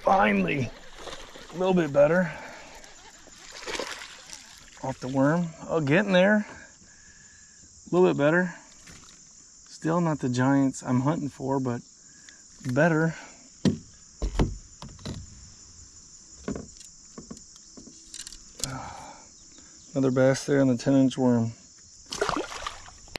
Finally, a little bit better. Off the worm. Oh, getting there. A little bit better. Still not the giants I'm hunting for, but better. Another bass there on the 10-inch worm.